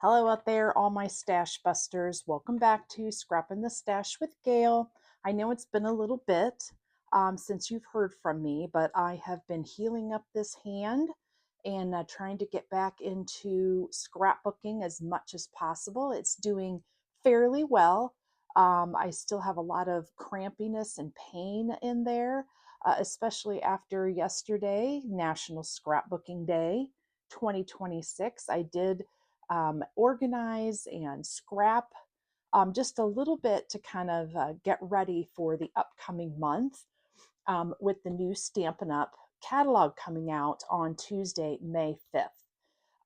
Hello out there, all my stash busters. Welcome back to Scrapping the Stash with Gail. I know it's been a little bit since you've heard from me, but I have been healing up this hand and trying to get back into scrapbooking as much as possible. It's doing fairly well. I still have a lot of crampiness and pain in there, especially after yesterday, National Scrapbooking Day 2026. I did organize and scrap just a little bit to kind of get ready for the upcoming month with the new Stampin' Up catalog coming out on Tuesday, May 5th.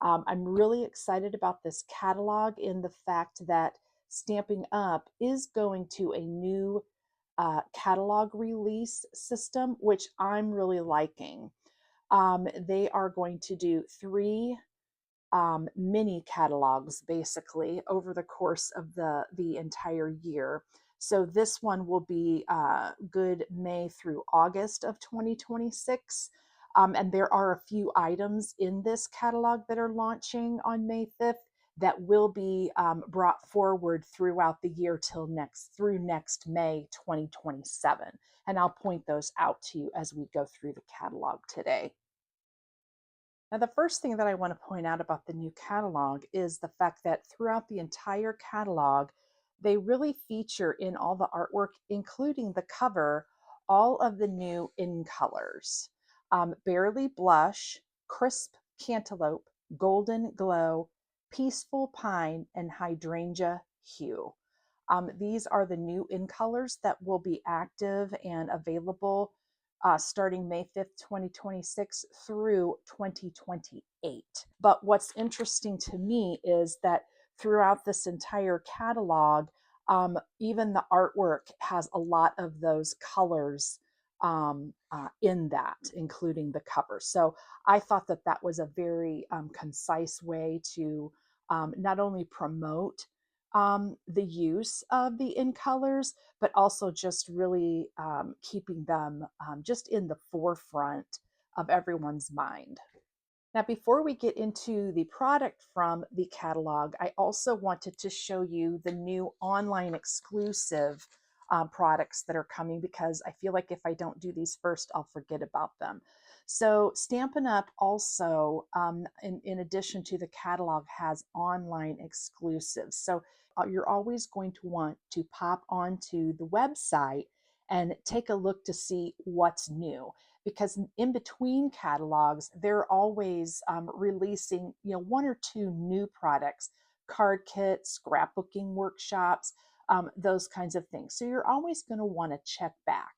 I'm really excited about this catalog in the fact that Stamping Up is going to a new catalog release system, which I'm really liking. They are going to do three mini catalogs basically over the course of the entire year. So this one will be good May through August of 2026. And there are a few items in this catalog that are launching on May 5th that will be brought forward throughout the year through next May 2027. And I'll point those out to you as we go through the catalog today. Now, the first thing that I want to point out about the new catalog is the fact that throughout the entire catalog, they really feature in all the artwork, including the cover, all of the new in colors. Barely Blush, Crisp Cantaloupe, Golden Glow, Peaceful Pine, and Hydrangea Hue. These are the new in colors that will be active and available starting May 5th, 2026 through 2028. But what's interesting to me is that throughout this entire catalog, even the artwork has a lot of those colors in that, including the cover. So I thought that that was a very concise way to not only promote the use of the in colors, but also just really keeping them just in the forefront of everyone's mind. Now, before we get into the product from the catalog, I also wanted to show you the new online exclusive products that are coming because I feel like if I don't do these first, I'll forget about them. So Stampin' Up! Also, in addition to the catalog, has online exclusives. So you're always going to want to pop onto the website and take a look to see what's new because in between catalogs, they're always releasing, one or two new products, card kits, scrapbooking workshops, those kinds of things. So you're always going to want to check back.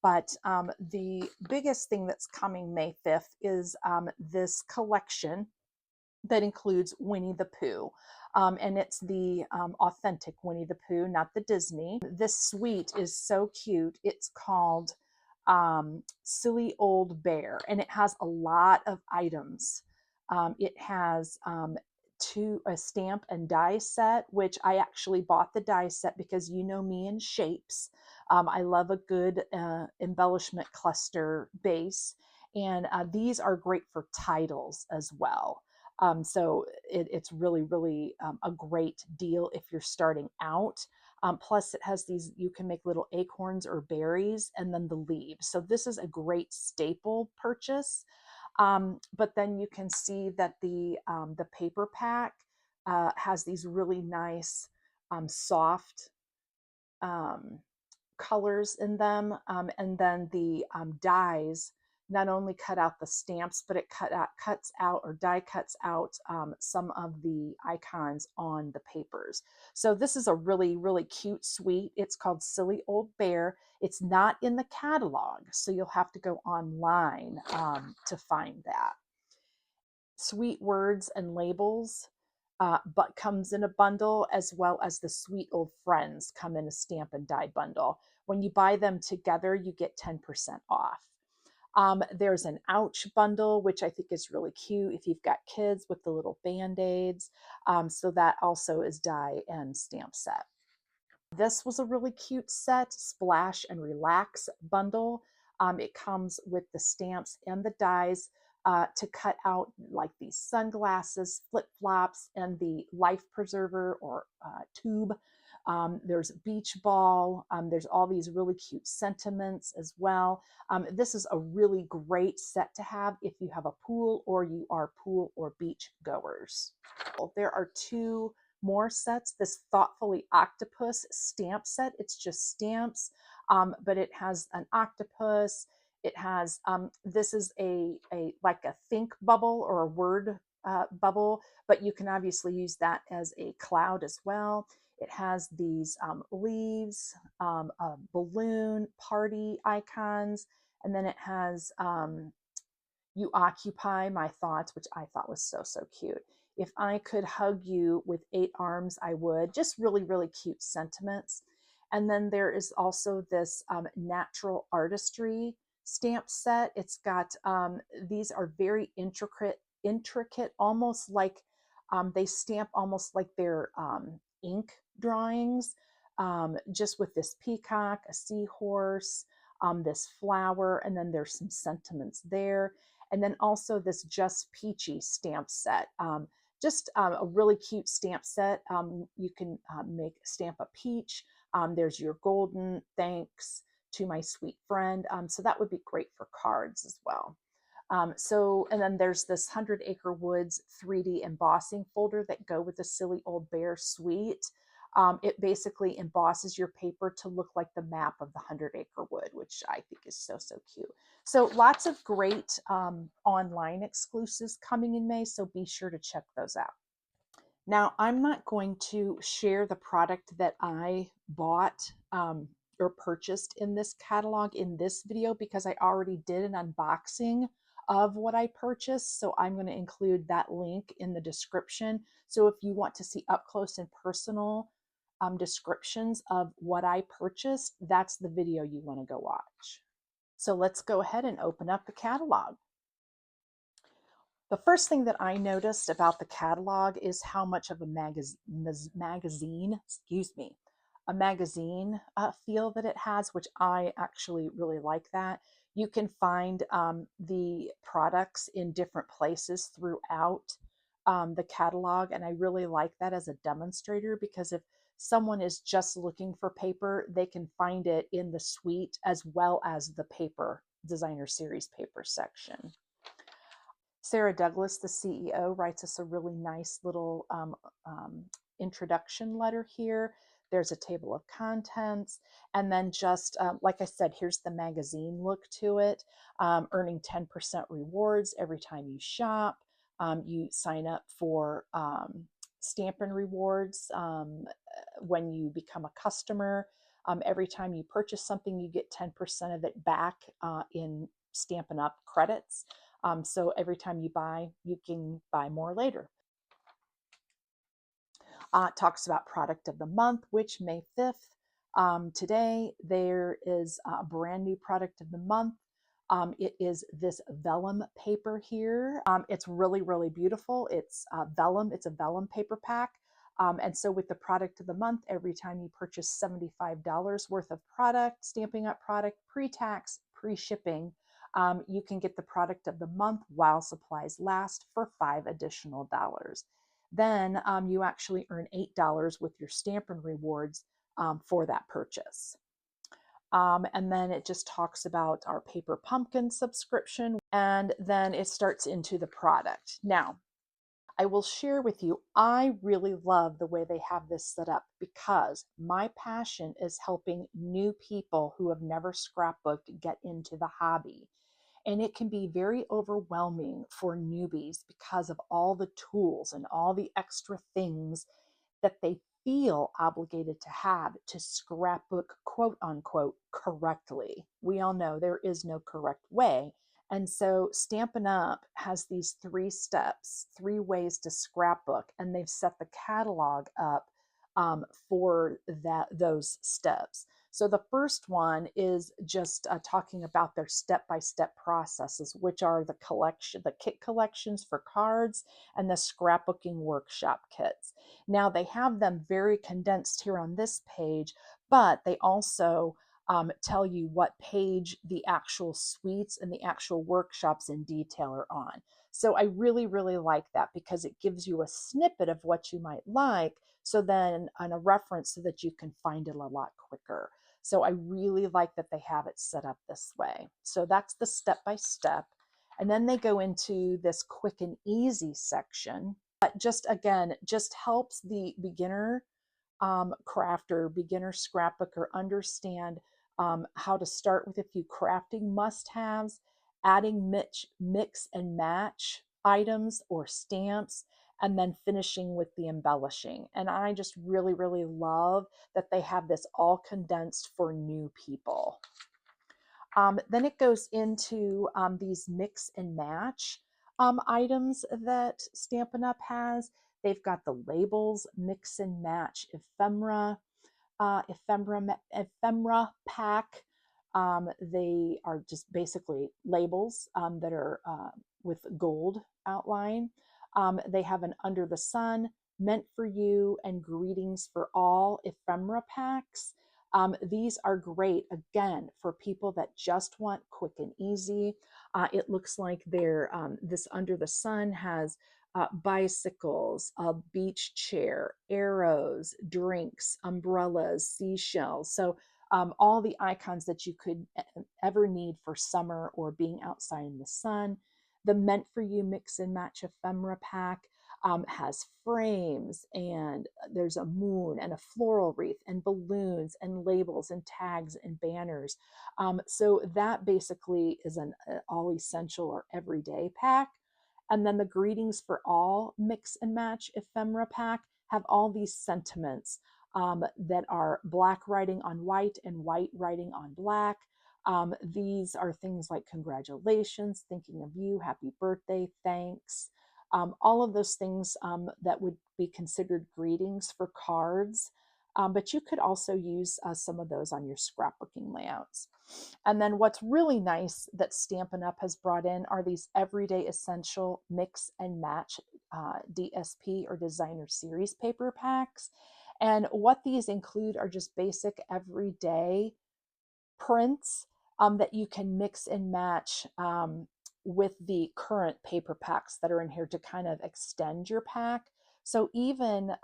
But the biggest thing that's coming May 5th is this collection that includes Winnie the Pooh. And it's the authentic Winnie the Pooh, not the Disney. This suite is so cute. It's called Silly Old Bear, and it has a lot of items. It has a stamp and die set, which I actually bought the die set because you know me in shapes. I love a good embellishment cluster base, and these are great for titles as well. So it's really, really a great deal if you're starting out. Plus, it has these, you can make little acorns or berries and then the leaves. So this is a great staple purchase. But then you can see that the paper pack has these really nice soft colors in them. And then the dies not only cut out the stamps, but it cuts out or die cuts out some of the icons on the papers. So this is a really, really cute suite. It's called Silly Old Bear. It's not in the catalog, so you'll have to go online to find that. Sweet Words and Labels but comes in a bundle, as well as the Sweet Old Friends come in a stamp and die bundle. When you buy them together, you get 10% off. There's an Ouch bundle, which I think is really cute if you've got kids with the little band-aids. So that also is die and stamp set. This was a really cute set, Splash and Relax bundle. It comes with the stamps and the dies. to cut out like these sunglasses, flip-flops, and the life preserver or tube. There's beach ball. There's all these really cute sentiments as well. This is a really great set to have if you have a pool or you are pool or beach goers. There are two more sets. This Thoughtfully Octopus stamp set. It's just stamps, but it has an octopus. It has, this is like a think bubble or a word bubble, but you can obviously use that as a cloud as well. It has these leaves, a balloon, party icons, and then it has you occupy my thoughts, which I thought was so, so cute. If I could hug you with 8 arms, I would. Just really, really cute sentiments. And then there is also this natural artistry stamp set. It's got, these are very intricate, almost like they stamp almost like they're ink drawings, just with this peacock, a seahorse, this flower, and then there's some sentiments there. And then also this Just Peachy stamp set. Just a really cute stamp set. You can stamp a peach. There's your golden thanks to my sweet friend. So that would be great for cards as well. And then there's this 100 Acre Woods 3D embossing folder that go with the Silly Old Bear suite. It basically embosses your paper to look like the map of the 100 Acre Wood, which I think is so, so cute. So lots of great online exclusives coming in May, so be sure to check those out. Now, I'm not going to share the product that I bought or purchased in this catalog in this video because I already did an unboxing of what I purchased. So I'm going to include that link in the description. So if you want to see up close and personal descriptions of what I purchased, that's the video you want to go watch. So let's go ahead and open up the catalog. The first thing that I noticed about the catalog is how much of a magazine feel that it has, which I actually really like that. You can find the products in different places throughout the catalog, and I really like that as a demonstrator because if someone is just looking for paper, they can find it in the suite as well as the paper designer series paper section. Sarah Douglas, the CEO, writes us a really nice little introduction letter here. There's a table of contents. And then just, like I said, here's the magazine look to it. Earning 10% rewards every time you shop. You sign up for Stampin' Rewards when you become a customer. Every time you purchase something, you get 10% of it back in Stampin' Up credits. So every time you buy, you can buy more later. Talks about product of the month, which May 5th. Today, there is a brand new product of the month. It is this vellum paper here. It's really, really beautiful. It's vellum. It's a vellum paper pack. And so with the product of the month, every time you purchase $75 worth of product, Stampin' Up product, pre-tax, pre-shipping, you can get the product of the month while supplies last for $5 additional. Then you actually earn $8 with your Stampin' Rewards for that purchase. And then it just talks about our Paper Pumpkin subscription, and then it starts into the product. Now, I will share with you, I really love the way they have this set up because my passion is helping new people who have never scrapbooked get into the hobby. And it can be very overwhelming for newbies because of all the tools and all the extra things that they feel obligated to have to scrapbook, quote unquote, correctly. We all know there is no correct way. And so Stampin' Up has these 3 steps, 3 ways to scrapbook, and they've set the catalog up for those steps. So the first one is just talking about their step-by-step processes, which are the kit collections for cards and the scrapbooking workshop kits. Now they have them very condensed here on this page, but they also tell you what page the actual suites and the actual workshops in detail are on. So I really, really like that because it gives you a snippet of what you might like. So then on a reference so that you can find it a lot quicker. So I really like that they have it set up this way. So that's the step by step. And then they go into this quick and easy section. But just again, just helps the beginner crafter, beginner scrapbooker understand how to start with a few crafting must-haves, adding mix and match items or stamps, and then finishing with the embellishing. And I just really, really love that they have this all condensed for new people. Then it goes into these mix and match items that Stampin' Up! Has. They've got the labels, mix and match ephemera pack. They are just basically labels that are with gold outline. They have an Under the Sun, Meant for You, and Greetings for All ephemera packs. These are great, again, for people that just want quick and easy. It looks like this Under the Sun has bicycles, a beach chair, arrows, drinks, umbrellas, seashells. So all the icons that you could ever need for summer or being outside in the sun. The Meant for You Mix and Match ephemera pack has frames, and there's a moon and a floral wreath and balloons and labels and tags and banners. So that basically is an all essential or everyday pack. And then the Greetings for All Mix and Match ephemera pack have all these sentiments that are black writing on white and white writing on black. These are things like congratulations, thinking of you, happy birthday, thanks. All of those things that would be considered greetings for cards. But you could also use some of those on your scrapbooking layouts. And then what's really nice that Stampin' Up! Has brought in are these everyday essential mix and match DSP or designer series paper packs. And what these include are just basic everyday prints that you can mix and match with the current paper packs that are in here to kind of extend your pack. So even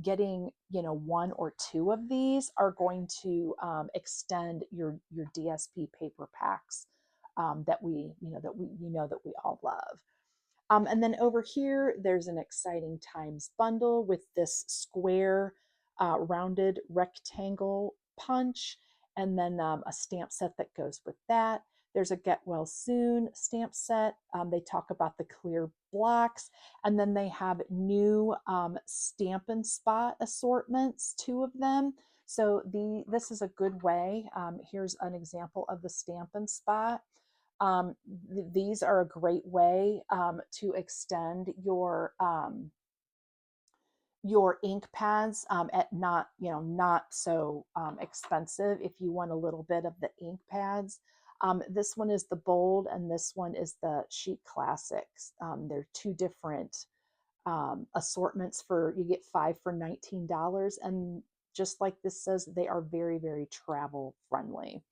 getting, one or two of these are going to extend your DSP paper packs that we all love. And then over here, there's an exciting times bundle with this square rounded rectangle punch, and then a stamp set that goes with that. There's a Get Well Soon stamp set. They talk about the clear blocks, and then they have new Stampin' Spot assortments, two of them. So this is a good way. Here's an example of the Stampin' Spot. These are a great way to extend your ink pads at not so expensive if you want a little bit of the ink pads. This one is the bold and this one is the Chic Classics. They're two different assortments you get 5 for $19, and just like this says, they are very, very travel friendly.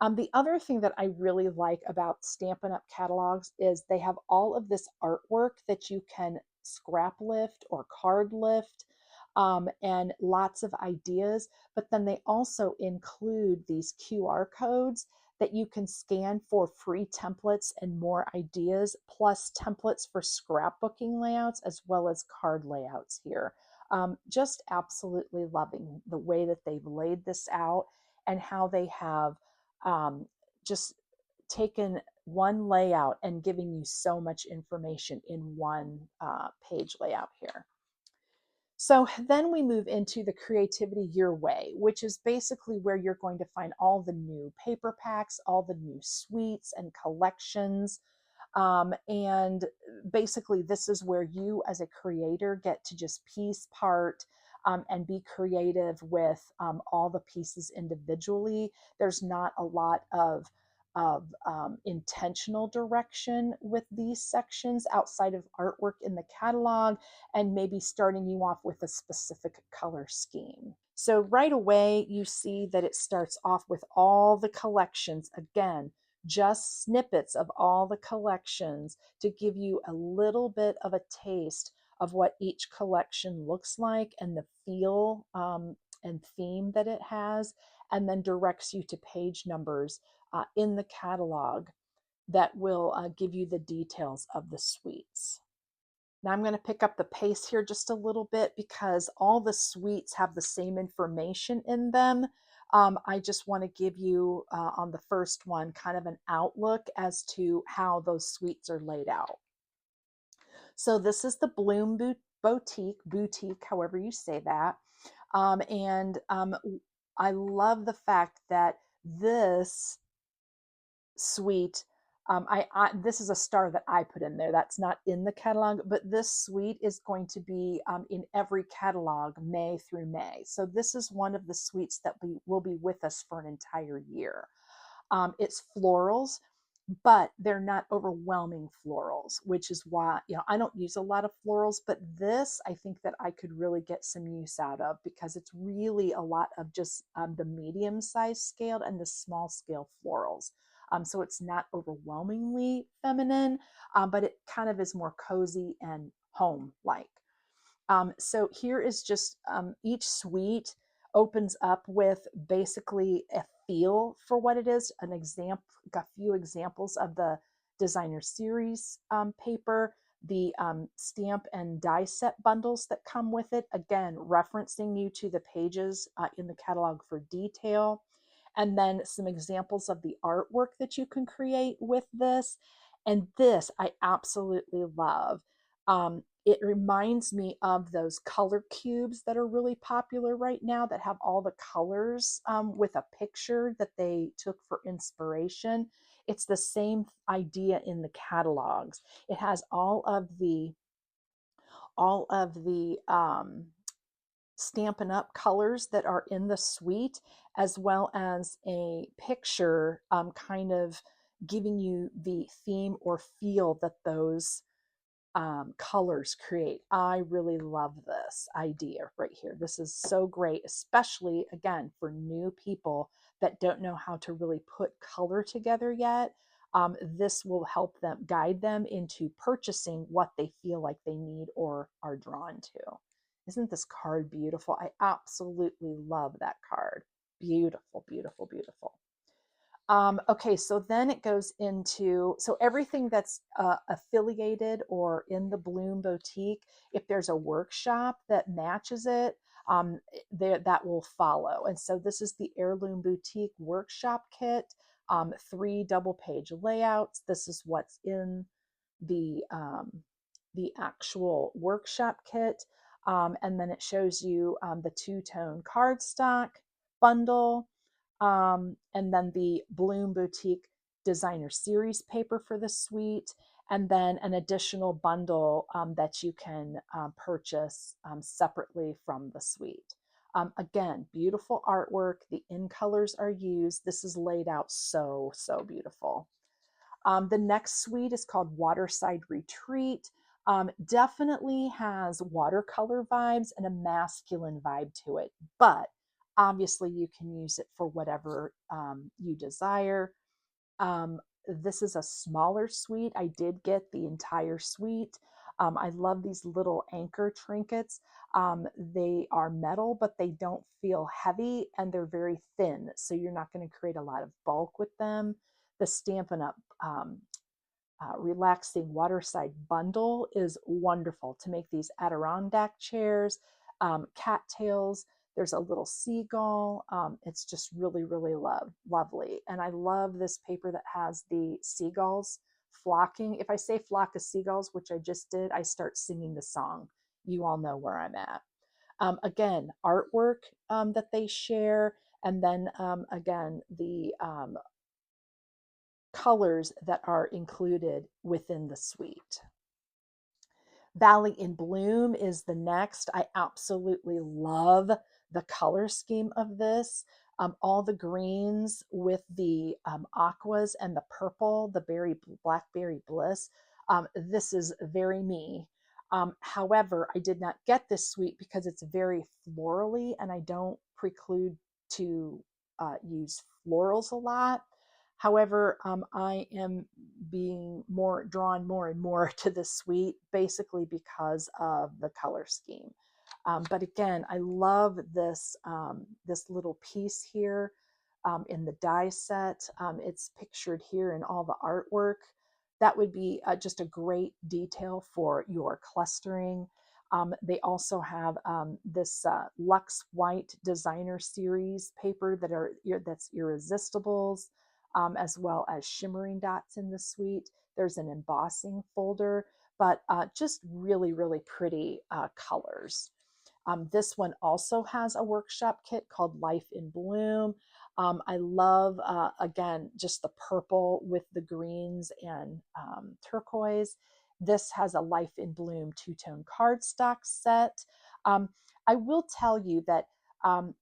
The other thing that I really like about Stampin' Up! Catalogs is they have all of this artwork that you can scrap lift or card lift, and lots of ideas. But then they also include these QR codes that you can scan for free templates and more ideas, plus templates for scrapbooking layouts as well as card layouts here. Just absolutely loving the way that they've laid this out and how they have just taken one layout and giving you so much information in one page layout here. So then we move into the Creativity Your Way, which is basically where you're going to find all the new paper packs, all the new suites and collections. And basically, this is where you as a creator get to just piece part and be creative with all the pieces individually. There's not a lot of intentional direction with these sections outside of artwork in the catalog, and maybe starting you off with a specific color scheme. So right away, you see that it starts off with all the collections. Again, just snippets of all the collections to give you a little bit of a taste of what each collection looks like and the feel and theme that it has, and then directs you to page numbers in the catalog that will give you the details of the suites. Now I'm going to pick up the pace here just a little bit because all the suites have the same information in them. I just want to give you on the first one kind of an outlook as to how those suites are laid out. So this is the Bloom boutique, however you say that. And I love the fact that this suite, this is a star that I put in there. That's not in the catalog, but this suite is going to be in every catalog May through May. So this is one of the suites that will be with us for an entire year. It's florals, but they're not overwhelming florals, which is why, I don't use a lot of florals, but this I think that I could really get some use out of because it's really a lot of just the medium size scaled and the small scale florals. So it's not overwhelmingly feminine, but it kind of is more cozy and home like. So here is just each suite opens up with basically a feel for what it is, an example, a few examples of the designer series paper, the stamp and die set bundles that come with it, again, referencing you to the pages in the catalog for detail, and then some examples of the artwork that you can create with this. And this I absolutely love. It reminds me of those color cubes that are really popular right now that have all the colors with a picture that they took for inspiration. It's the same idea in the catalogs. It has all of the Stampin' Up! Colors that are in the suite, as well as a picture kind of giving you the theme or feel that those colors create. I really love this idea right here. This is so great, especially again for new people that don't know how to really put color together yet. This will help them guide them into purchasing what they feel like they need or are drawn to. Isn't this card beautiful? I absolutely love that card. Beautiful, beautiful, beautiful. Okay, so then it goes into, so everything that's affiliated or in the Bloom Boutique, if there's a workshop that matches it, that will follow. And so this is the Heirloom Boutique Workshop Kit, 3 double page layouts. This is what's in the actual workshop kit. And then it shows you the two-tone cardstock bundle, and then the Bloom Boutique Designer Series paper for the suite, and then an additional bundle that you can purchase separately from the suite. Again, beautiful artwork. The in colors are used. This is laid out so, so beautiful. The next suite is called Waterside Retreat. Definitely has watercolor vibes and a masculine vibe to it, but obviously you can use it for whatever you desire. This is a smaller suite. I did get the entire suite. I love these little anchor trinkets. They are metal, but they don't feel heavy and they're very thin. So you're not going to create a lot of bulk with them. The Stampin' Up! Relaxing Waterside Bundle is wonderful to make these Adirondack chairs, cattails. There's a little seagull. It's just really, really lovely. And I love this paper that has the seagulls flocking. If I say flock of seagulls, which I just did, I start singing the song. You all know where I'm at. Again, artwork that they share, and then again, the colors that are included within the suite. Valley in Bloom is the next. I absolutely love the color scheme of this. all the greens with the aquas and the purple, the blackberry bliss. This is very me. However, I did not get this suite because it's very florally, and I don't preclude to use florals a lot. However, I am being more drawn more and more to this suite basically because of the color scheme. But again, I love this little piece here in the die set. It's pictured here in all the artwork. That would be just a great detail for your clustering. They also have this Lux White Designer Series paper that's irresistibles, as well as shimmering dots in the suite. There's an embossing folder, but just really, really pretty colors. This one also has a workshop kit called Life in Bloom. I love, again, just the purple with the greens and turquoise. This has a Life in Bloom two-tone cardstock set. Um, I will tell you that um,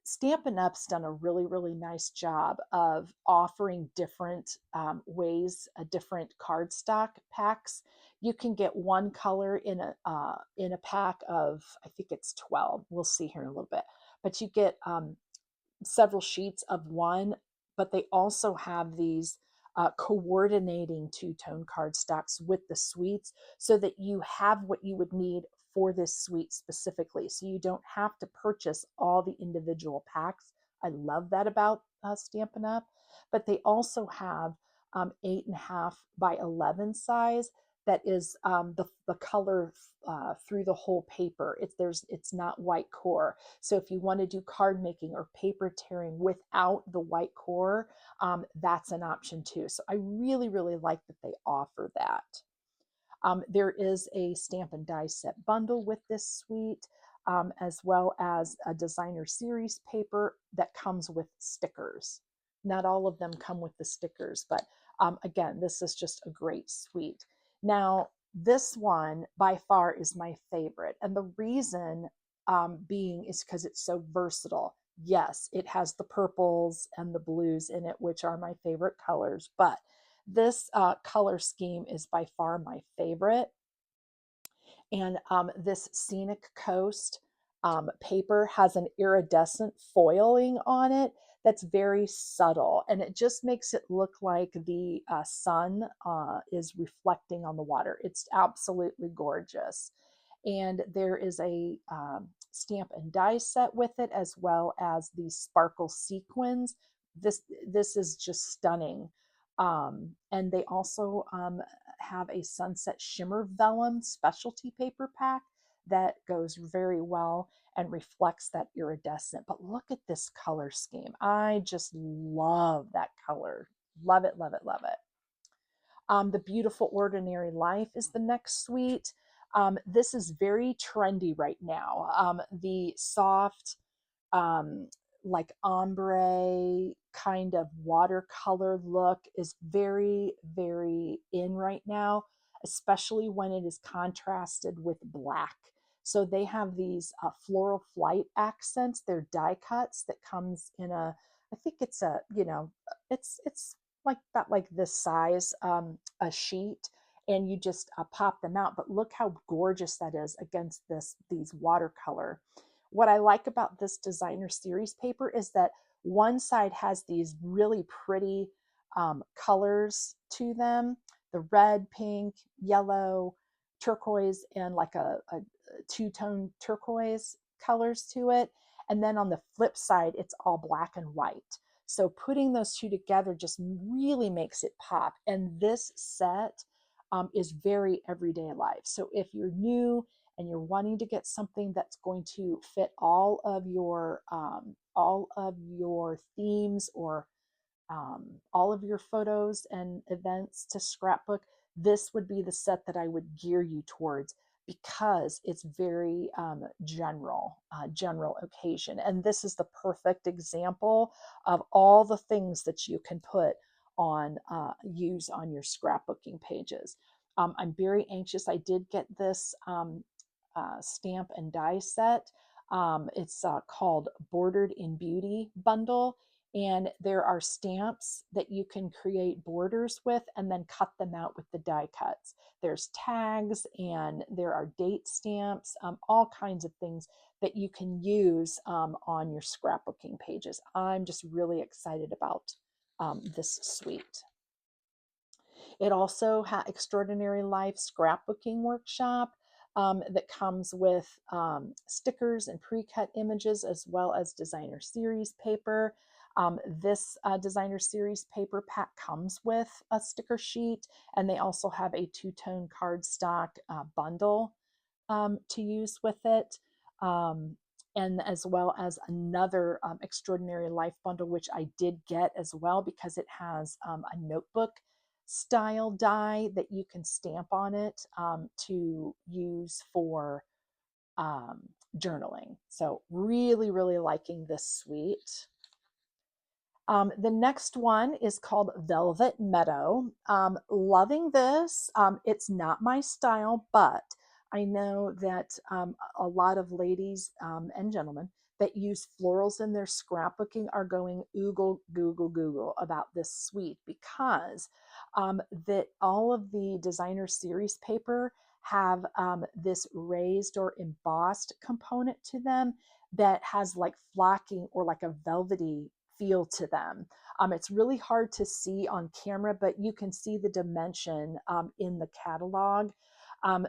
Stampin' Up's done a really, really nice job of offering different ways, different cardstock packs. You can get one color in a pack of, I think it's 12. We'll see here in a little bit. But you get several sheets of one, but they also have these coordinating two-tone cardstocks with the suites so that you have what you would need for this suite specifically. So you don't have to purchase all the individual packs. I love that about Stampin' Up. But they also have 8.5 by 11 size that is the color through the whole paper. It's not white core. So if you want to do card making or paper tearing without the white core, that's an option too. So I really, really like that they offer that. There is a stamp and die set bundle with this suite, as well as a designer series paper that comes with stickers. Not all of them come with the stickers, but again, this is just a great suite. Now, this one by far is my favorite. And the reason being is because it's so versatile. Yes, it has the purples and the blues in it, which are my favorite colors, but this color scheme is by far my favorite. And this Scenic Coast paper has an iridescent foiling on it that's very subtle, and it just makes it look like the sun is reflecting on the water. It's absolutely gorgeous. And there is a stamp and die set with it, as well as the sparkle sequins. This is just stunning. And they also have a sunset shimmer vellum specialty paper pack that goes very well and reflects that iridescent. But look at this color scheme. I just love that color. Love it, love it, love it. The Beautiful Ordinary Life is the next suite. This is very trendy right now. The soft, um, like ombre kind of watercolor look is very, very in right now, especially when it is contrasted with black. So they have these floral flight accents. They're die cuts that comes in a, I think it's a, it's like about like this size, a sheet, and you just pop them out. But look how gorgeous that is against these watercolor. What I like about this designer series paper is that one side has these really pretty colors to them, the red, pink, yellow, turquoise, and like a two-tone turquoise colors to it. And then on the flip side, it's all black and white. So putting those two together just really makes it pop. And this set is very everyday life. So if you're new and you're wanting to get something that's going to fit all of your themes or all of your photos and events to scrapbook, this would be the set that I would gear you towards because it's very general occasion. And this is the perfect example of all the things that you can put on, use on your scrapbooking pages. I'm very anxious. I did get this stamp and die set. It's called Bordered in Beauty bundle. And there are stamps that you can create borders with and then cut them out with the die cuts. There's tags and there are date stamps, all kinds of things that you can use on your scrapbooking pages. I'm just really excited about this suite. It also has Extraordinary Life scrapbooking workshop that comes with stickers and pre-cut images as well as designer series paper. This designer series paper pack comes with a sticker sheet, and they also have a two-tone cardstock bundle to use with it. Um, and as well as another Extraordinary Life bundle, which I did get as well because it has a notebook style die that you can stamp on it to use for um, journaling. So really, really liking this suite. The next one is called Velvet Meadow. Loving this. It's not my style, but I know that a lot of ladies and gentlemen that use florals in their scrapbooking are going oogle, google, google about this suite because that all of the designer series paper have this raised or embossed component to them that has like flocking or like a velvety feel to them. It's really hard to see on camera, but you can see the dimension in the catalog.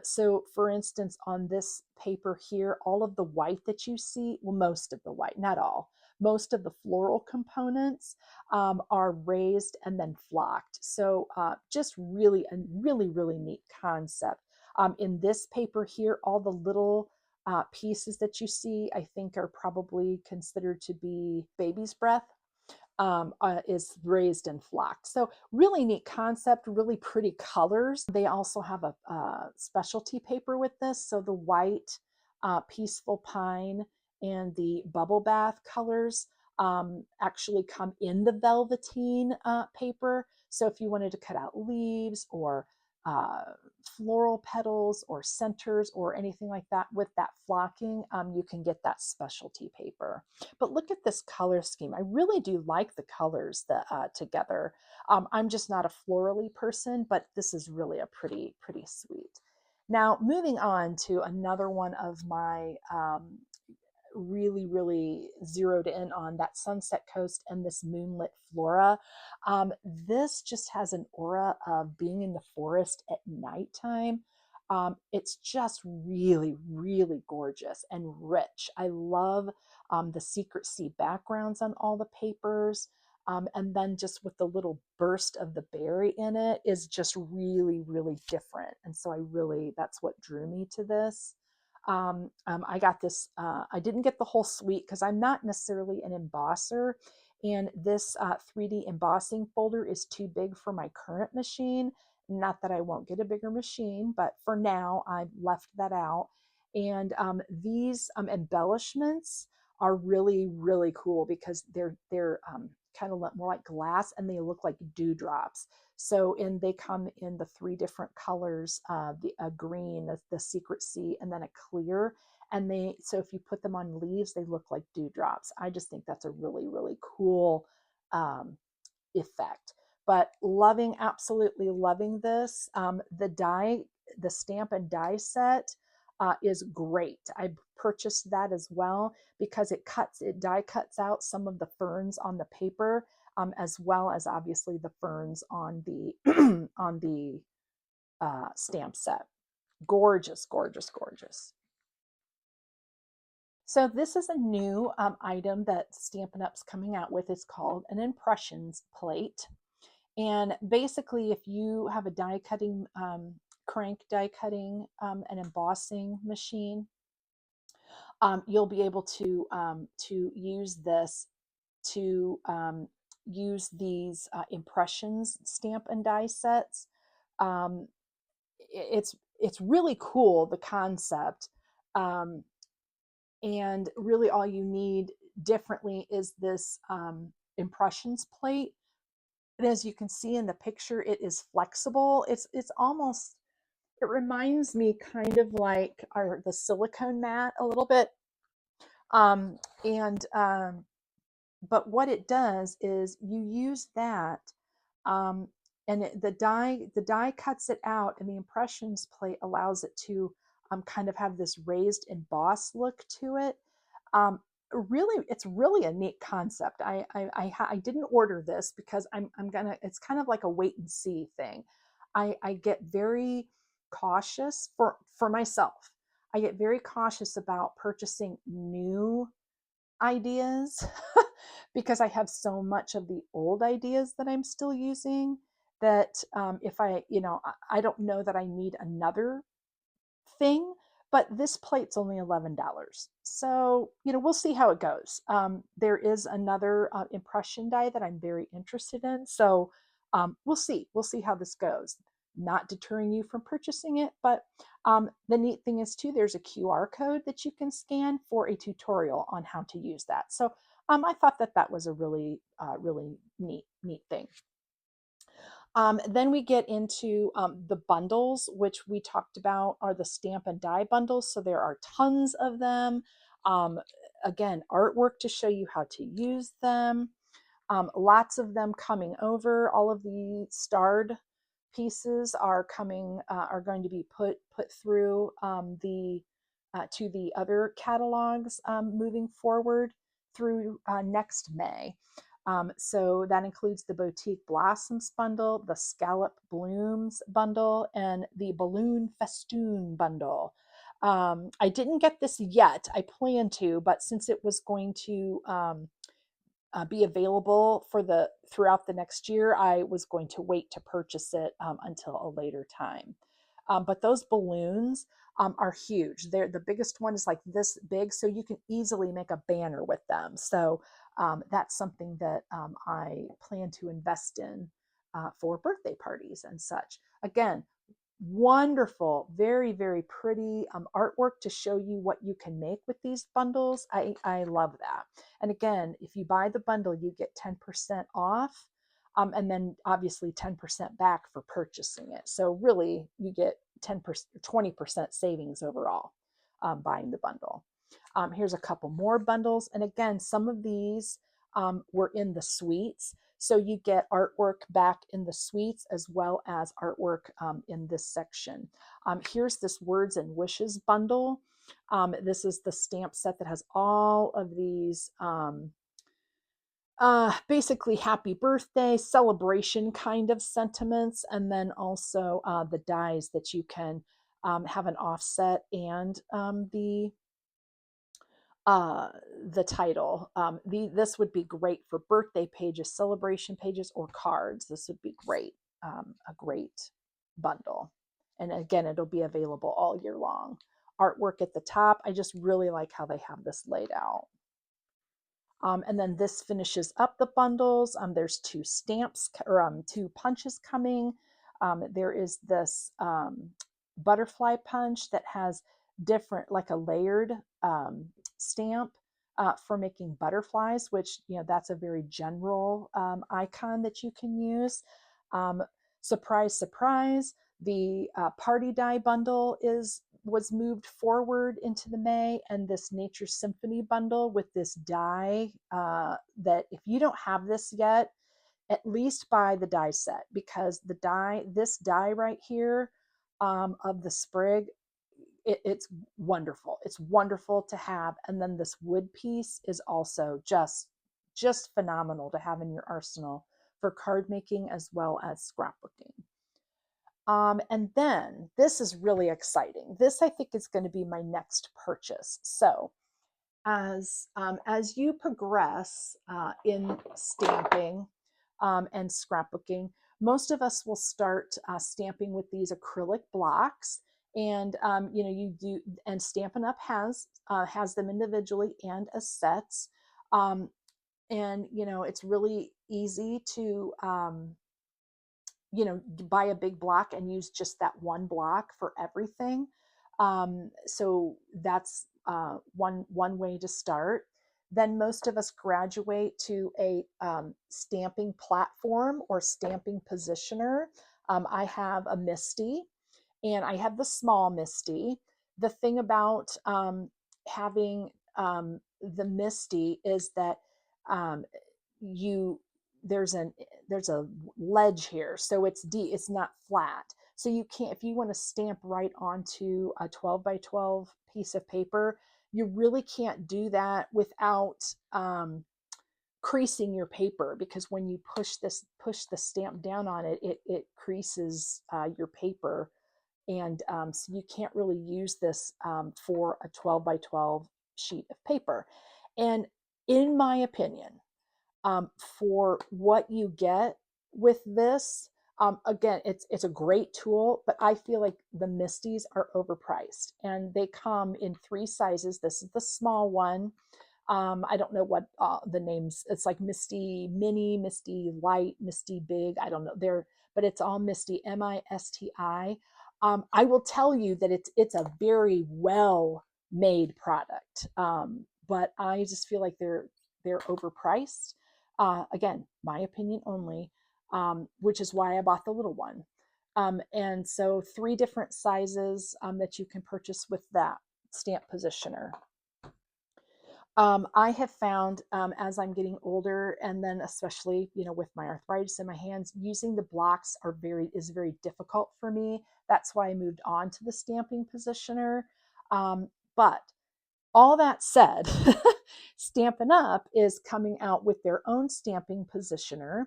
So for instance, on this paper here, all of the white that you see, well, most of the white, not all, most of the floral components are raised and then flocked. So just really a really, really neat concept. In this paper here, all the little pieces that you see, I think are probably considered to be baby's breath, is raised and flocked. So really neat concept, really pretty colors. They also have a specialty paper with this. So the white, peaceful pine, and the bubble bath colors actually come in the velveteen paper. So if you wanted to cut out leaves or uh, floral petals or centers or anything like that with that flocking, you can get that specialty paper. But look at this color scheme. I really do like the colors that together. I'm just not a florally person, but this is really a pretty, pretty sweet. Now, moving on to another one of my really, really zeroed in on, that Sunset Coast and this Moonlit Flora. This just has an aura of being in the forest at nighttime. It's just really, really gorgeous and rich. I love the secret sea backgrounds on all the papers. And then just with the little burst of the berry in it is just really, really different. And so that's what drew me to this. I got this, I didn't get the whole suite because I'm not necessarily an embosser. And this 3D embossing folder is too big for my current machine. Not that I won't get a bigger machine, but for now, I've left that out. And these embellishments are really, really cool because they're kind of more like glass and they look like dewdrops. So, and they come in the three different colors, the a green, the secret sea, and then a clear. And so if you put them on leaves, they look like dewdrops. I just think that's a really, really cool um, effect. But loving, absolutely loving this. The stamp and die set is great. I purchased that as well because it die cuts out some of the ferns on the paper, as well as obviously the ferns on the on the stamp set. Gorgeous, gorgeous, gorgeous. So this is a new item that Stampin' Up's coming out with. It's called an impressions plate. And basically, if you have a die cutting, crank die cutting and embossing machine, you'll be able to use this to use these impressions stamp and die sets. Um, it's really cool, the concept, um, and really all you need differently is this impressions plate. And as you can see in the picture, it is flexible. It's almost, it reminds me kind of like the silicone mat a little bit. And but what it does is you use that, um, and the die cuts it out, and the impressions plate allows it to kind of have this raised embossed look to it. um, Really, it's really a neat concept. I didn't order this because I'm gonna, it's kind of like a wait and see thing. I get very cautious for myself. I get very cautious about purchasing new ideas because I have so much of the old ideas that I'm still using that, if I don't know that I need another thing, but this plate's only $11. So, we'll see how it goes. There is another impression die that I'm very interested in. So, we'll see. We'll see how this goes. Not deterring you from purchasing it, but the neat thing is, too, there's a QR code that you can scan for a tutorial on how to use that. So, I thought that that was a really, really neat thing. Then we get into the bundles, which we talked about are the stamp and die bundles. So there are tons of them. Um, Again, artwork to show you how to use them. Lots of them coming over. All of the starred pieces are going to be put through the to the other catalogs moving forward through next May. So that includes the Boutique Blossoms bundle, the Scallop Blooms bundle, and the Balloon Festoon bundle. I didn't get this yet. I plan to, but since it was going to be available for the throughout the next year, I was going to wait to purchase it until a later time. But those balloons are huge. They're the biggest one is like this big, so you can easily make a banner with them. So that's something that I plan to invest in for birthday parties and such. Again, wonderful, very, very pretty artwork to show you what you can make with these bundles. I love that. And again, if you buy the bundle, you get 10% off, and then obviously 10% back for purchasing it. So really, you get 10%, 20% savings overall buying the bundle. Here's a couple more bundles. And again, some of these were in the suites. So you get artwork back in the suites as well as artwork in this section. Here's this Words and Wishes bundle. This is the stamp set that has all of these basically happy birthday, celebration kind of sentiments, and then also the dies that you can have an offset and uh, the title. This would be great for birthday pages, celebration pages, or cards. This would be great, a great bundle. And again, it'll be available all year long. Artwork at the top. I just really like how they have this laid out. And then this finishes up the bundles. There's two stamps or two punches coming. There is this butterfly punch that has different, like a layered stamp for making butterflies, which, that's a very general icon that you can use. Um, Surprise, surprise, the party die bundle was moved forward into the May, and this Nature Symphony bundle with this die that if you don't have this yet, at least buy the die set, because this die right here of the sprig, it's wonderful. It's wonderful to have. And then this wood piece is also just phenomenal to have in your arsenal for card making as well as scrapbooking. And then this is really exciting. This, I think, is going to be my next purchase. So as you progress in stamping and scrapbooking, most of us will start stamping with these acrylic blocks. And you do, and Stampin' Up has them individually and as sets. And it's really easy to buy a big block and use just that one block for everything. So that's one way to start. Then most of us graduate to a stamping platform or stamping positioner. I have a Misty, and I have the small Misty. The thing about having the Misty is that um, you there's an there's a ledge here, so it's not flat. So you can't, if you want to stamp right onto a 12 by 12 piece of paper, you really can't do that without creasing your paper, because when you push the stamp down on it, it creases your paper, and so you can't really use this for a 12 by 12 sheet of paper. And in my opinion, for what you get with this, again, it's a great tool, but I feel like the Misties are overpriced, and they come in 3 sizes. This is the small one. I don't know what the names. It's like Misty Mini, Misty Light, Misty Big. I don't know. But it's all Misty, Misti. I will tell you that it's a very well made product, but I just feel like they're overpriced. Again, my opinion only, which is why I bought the little one. And so 3 different sizes that you can purchase with that stamp positioner. I have found as I'm getting older, and then especially with my arthritis in my hands, using the blocks is very difficult for me. That's why I moved on to the stamping positioner. But all that said, Stampin' Up is coming out with their own stamping positioner.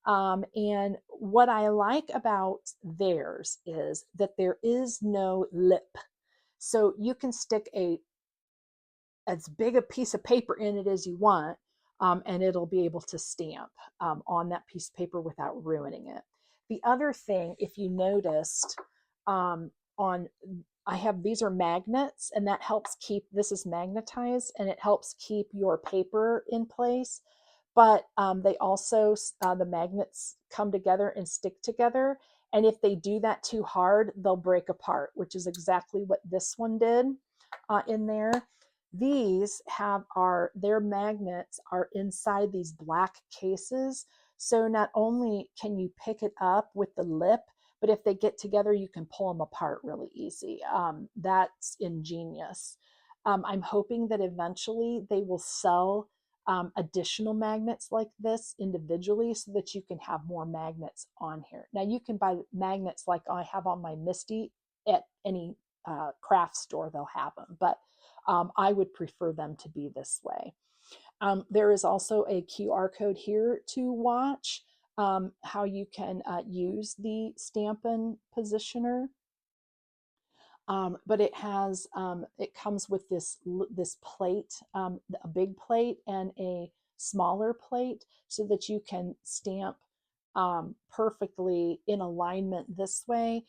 And what I like about theirs is that there is no lip. So you can stick as big a piece of paper in it as you want, and it'll be able to stamp on that piece of paper without ruining it. The other thing, if you noticed, on I have, these are magnets, and that helps keep, this is magnetized, and it helps keep your paper in place. But they also, the magnets come together and stick together. And if they do that too hard, they'll break apart, which is exactly what this one did in there. These their magnets are inside these black cases. So not only can you pick it up with the lip, but if they get together, you can pull them apart really easy. That's ingenious. I'm hoping that eventually they will sell additional magnets like this individually, so that you can have more magnets on here. Now you can buy magnets like I have on my Misty at any craft store. They'll have them, but I would prefer them to be this way. There is also a QR code here to watch how you can use the Stampin' Positioner. But it comes with this plate, a big plate and a smaller plate, so that you can stamp perfectly in alignment this way.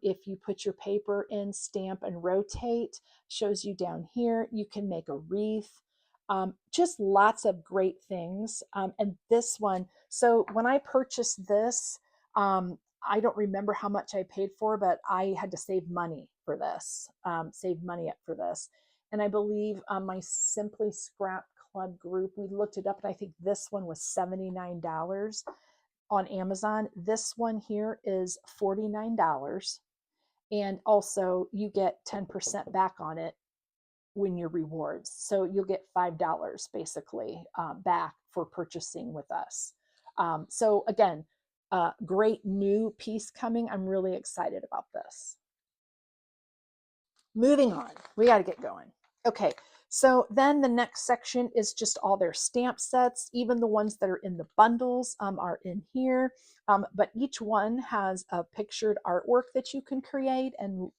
If you put your paper in, stamp and rotate, shows you down here, you can make a wreath. Just lots of great things. And this one, so when I purchased this, I don't remember how much I paid for, but I had to save money for this, save money up for this. And I believe my Simply Scrap Club group, we looked it up, and I think this one was $79 on Amazon. This one here is $49. And also you get 10% back on it when your rewards. So you'll get $5 basically back for purchasing with us. So again, great new piece coming. I'm really excited about this. Moving on, we got to get going. Okay, so then the next section is just all their stamp sets. Even the ones that are in the bundles are in here, but each one has a pictured artwork that you can create and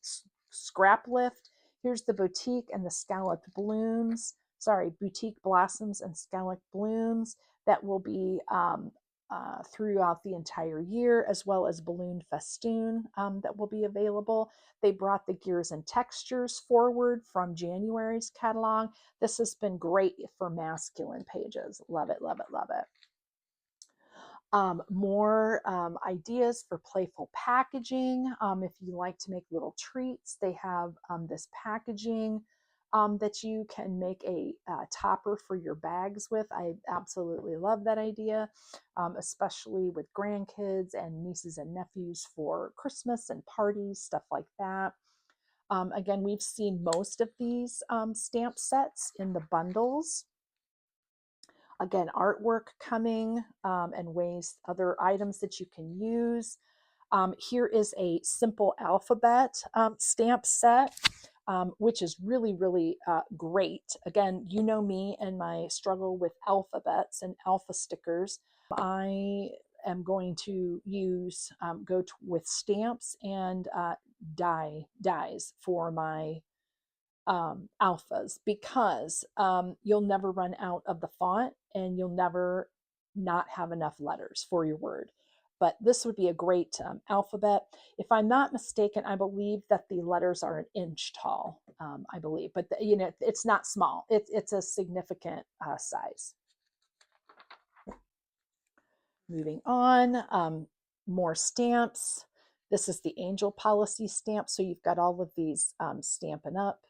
scrap lift. Here's the boutique and the scalloped blooms. Sorry, boutique blossoms and scalloped blooms that will be throughout the entire year, as well as balloon festoon that will be available. They brought the gears and textures forward from January's catalog. This has been great for masculine pages. Love it, love it, love it. More ideas for playful packaging. If you like to make little treats, they have this packaging that you can make a topper for your bags with. I absolutely love that idea, especially with grandkids and nieces and nephews for Christmas and parties, stuff like that. Again, we've seen most of these stamp sets in the bundles. Again, artwork coming and ways, other items that you can use. Here is a simple alphabet stamp set, which is really, really great. Again, you know me and my struggle with alphabets and alpha stickers. I am going to use, with stamps and dies for my alphas, because you'll never run out of the font and you'll never not have enough letters for your word. But this would be a great alphabet. If I'm not mistaken, I believe that the letters are an inch tall, I believe, but it's not small. It's a significant size. Moving on, more stamps. This is the Angel Policy stamp. So you've got all of these Stampin' Up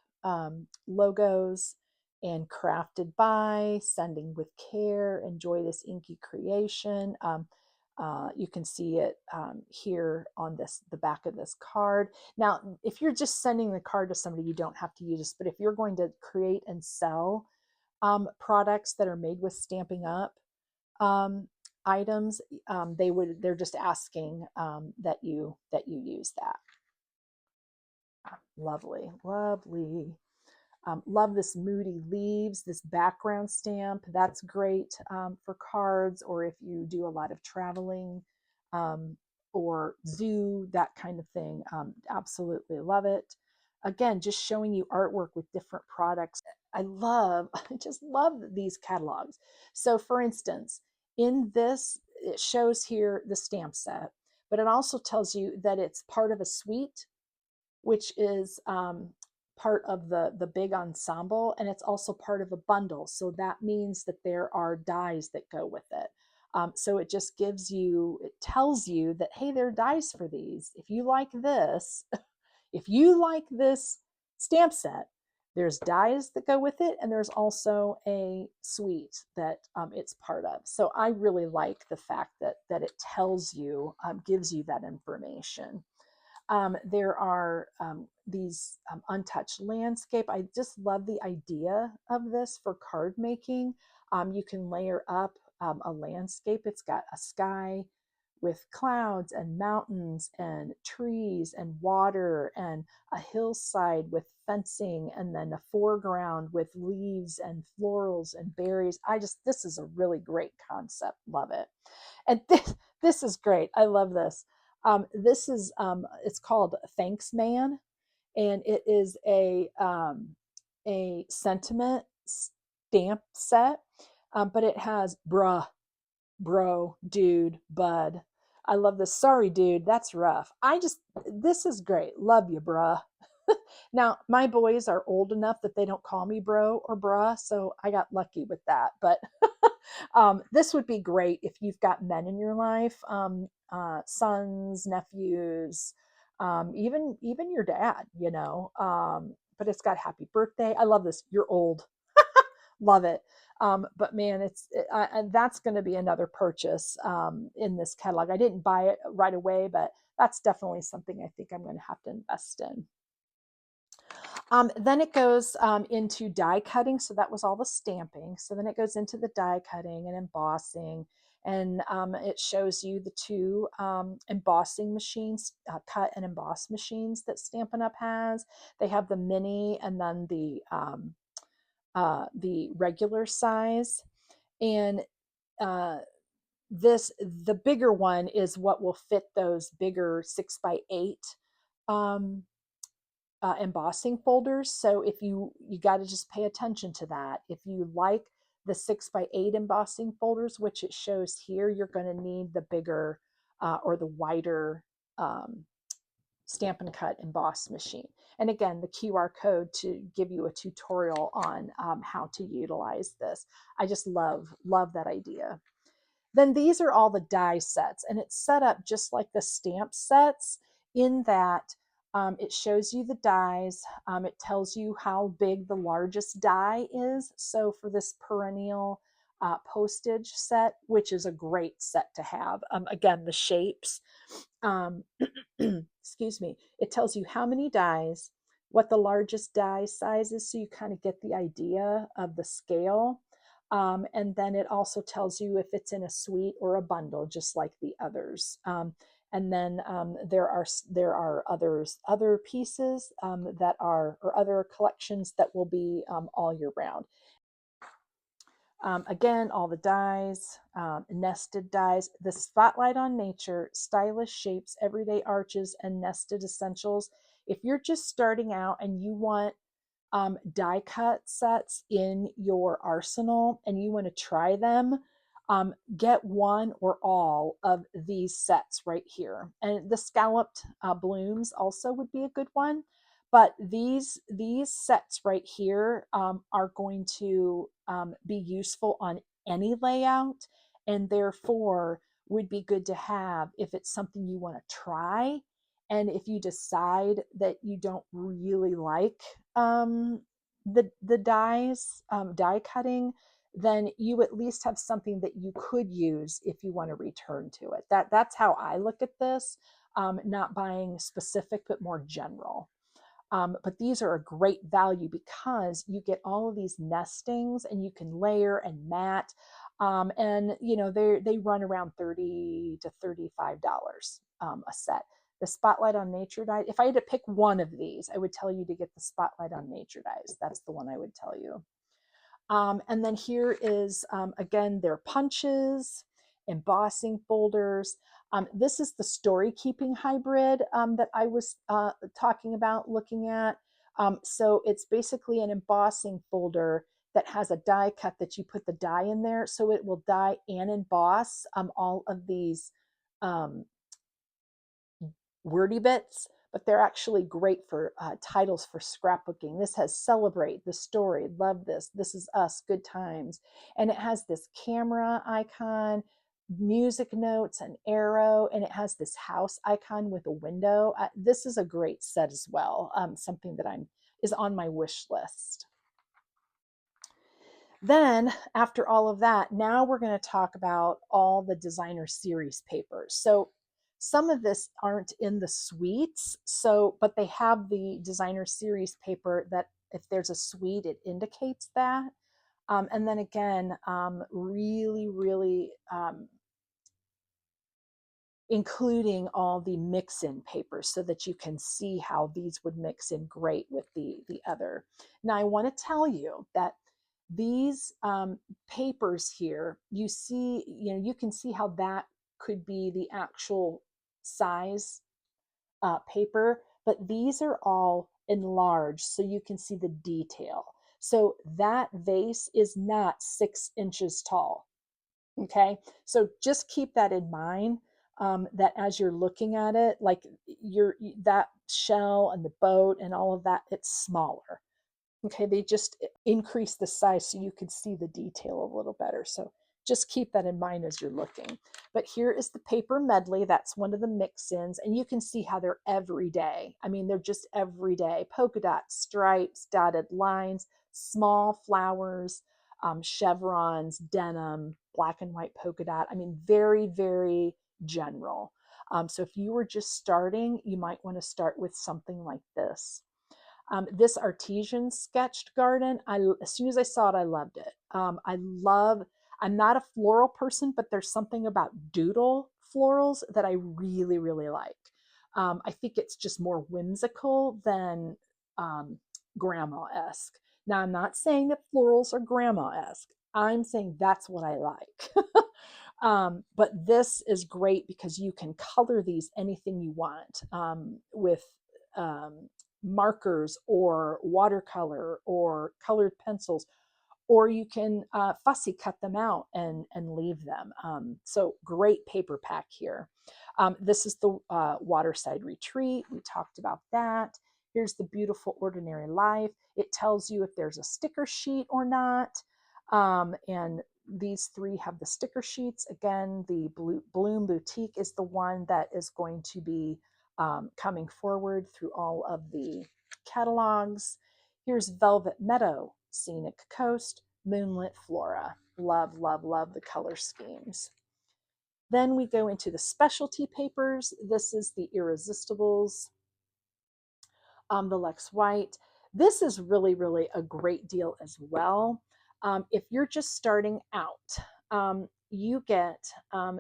logos, and crafted by, sending with care, enjoy this inky creation. You can see it here on the back of this card. Now, if you're just sending the card to somebody, you don't have to use this, but if you're going to create and sell products that are made with Stampin' Up items, they're just asking that you use that. Lovely, lovely. Love this Moody Leaves, this background stamp. That's great for cards, or if you do a lot of traveling or zoo, that kind of thing. Absolutely love it. Again, just showing you artwork with different products. I just love these catalogs. So for instance, in this, it shows here the stamp set, but it also tells you that it's part of a suite, which is part of the big ensemble, and it's also part of a bundle. So that means that there are dies that go with it. So it just it tells you that, hey, there are dies for these. If you like this, if you like this stamp set, there's dies that go with it, and there's also a suite that it's part of. So I really like the fact that it tells you, gives you that information. There are these untouched landscape. I just love the idea of this for card making. You can layer up a landscape. It's got a sky with clouds and mountains and trees and water, and a hillside with fencing, and then a foreground with leaves and florals and berries. This is a really great concept. Love it. And this is great. I love this. This is, it's called Thanks Man, and it is a sentiment stamp set, but it has bruh, bro, dude, bud. I love this. Sorry, dude, that's rough. This is great. Love you, bruh. Now, my boys are old enough that they don't call me bro or bruh, so I got lucky with that. But this would be great if you've got men in your life, sons, nephews, even your dad, but it's got happy birthday. I love this. You're old. Love it. But man, that's going to be another purchase in this catalog. I didn't buy it right away, but that's definitely something I think I'm going to have to invest in. Then it goes into die cutting. So that was all the stamping. So then it goes into the die cutting and embossing. And it shows you the two embossing machines, cut and emboss machines that Stampin' Up! Has. They have the mini and then the regular size. And the bigger one is what will fit those bigger 6x8 embossing folders. So if you got to just pay attention to that. If you like the 6x8 embossing folders, which it shows here, you're going to need the bigger or the wider Stampin' Cut emboss machine. And again, the QR code to give you a tutorial on how to utilize this. I just love that idea. Then these are all the die sets, and it's set up just like the stamp sets in that it shows you the dies. It tells you how big the largest die is. So for this perennial postage set, which is a great set to have, again, the shapes, excuse me, it tells you how many dies, what the largest die size is, so you kind of get the idea of the scale. And then it also tells you if it's in a suite or a bundle, just like the others. And then there are other pieces that are, or other collections that will be all year round. Again, all the dies, nested dies, the spotlight on nature, stylish shapes, everyday arches, and nested essentials. If you're just starting out and you want die cut sets in your arsenal and you want to try them, get one or all of these sets right here. And the scalloped blooms also would be a good one. But these sets right here are going to be useful on any layout, and therefore would be good to have if it's something you want to try. And if you decide that you don't really like the dies, die cutting, then you at least have something that you could use if you want to return to it. That's how I look at this, not buying specific, but more general. But these are a great value because you get all of these nestings and you can layer and mat. And you know, they run around $30 to $35 a set. The Spotlight on Nature dies, if I had to pick one of these, I would tell you to get the Spotlight on Nature dies. That's the one I would tell you. And then here is, again, their punches, embossing folders. This is the story keeping hybrid that I was talking about looking at. So it's basically an embossing folder that has a die cut that you put the die in there. So it will die and emboss all of these um, wordy bits, but they're actually great for titles for scrapbooking. This has Celebrate, The Story, Love This, This Is Us, Good Times. And it has this camera icon, music notes, an arrow, and it has this house icon with a window. This is a great set as well, something that is on my wish list. Then, after all of that, now we're going to talk about all the designer series papers. So, some of this aren't in the suites, but they have the designer series paper that if there's a suite, it indicates that. And then again, really, really including all the mix-in papers so that you can see how these would mix in great with the other. Now, I want to tell you that these papers here, you can see how that could be the actual size paper, but these are all enlarged so you can see the detail. So that vase is not 6 inches tall. Okay, so just keep that in mind. That as you're looking at it, like that shell and the boat and all of that, it's smaller. Okay, they just increase the size so you can see the detail a little better. So just keep that in mind as you're looking. But here is the paper medley. That's one of the mix-ins, and you can see how they're every day. I mean, they're just every day. Polka dots, stripes, dotted lines, small flowers, chevrons, denim, black and white polka dot. I mean, very, very general. So if you were just starting, you might want to start with something like this. This artesian sketched garden, as soon as I saw it, I loved it. I'm not a floral person, but there's something about doodle florals that I really, really like. I think it's just more whimsical than grandma-esque. Now, I'm not saying that florals are grandma-esque. I'm saying that's what I like. But this is great because you can color these anything you want with markers or watercolor or colored pencils, or you can fussy cut them out and leave them. So great paper pack here. This is the Waterside Retreat. We talked about that. Here's the Beautiful Ordinary Life. It tells you if there's a sticker sheet or not. And these three have the sticker sheets. Again, the Bloom Boutique is the one that is going to be coming forward through all of the catalogs. Here's Velvet Meadow, Scenic Coast, Moonlit Flora. Love, love, love the color schemes. Then we go into the specialty papers. This is the Irresistibles. the Lex White. This is really, really a great deal as well. If you're just starting out, you get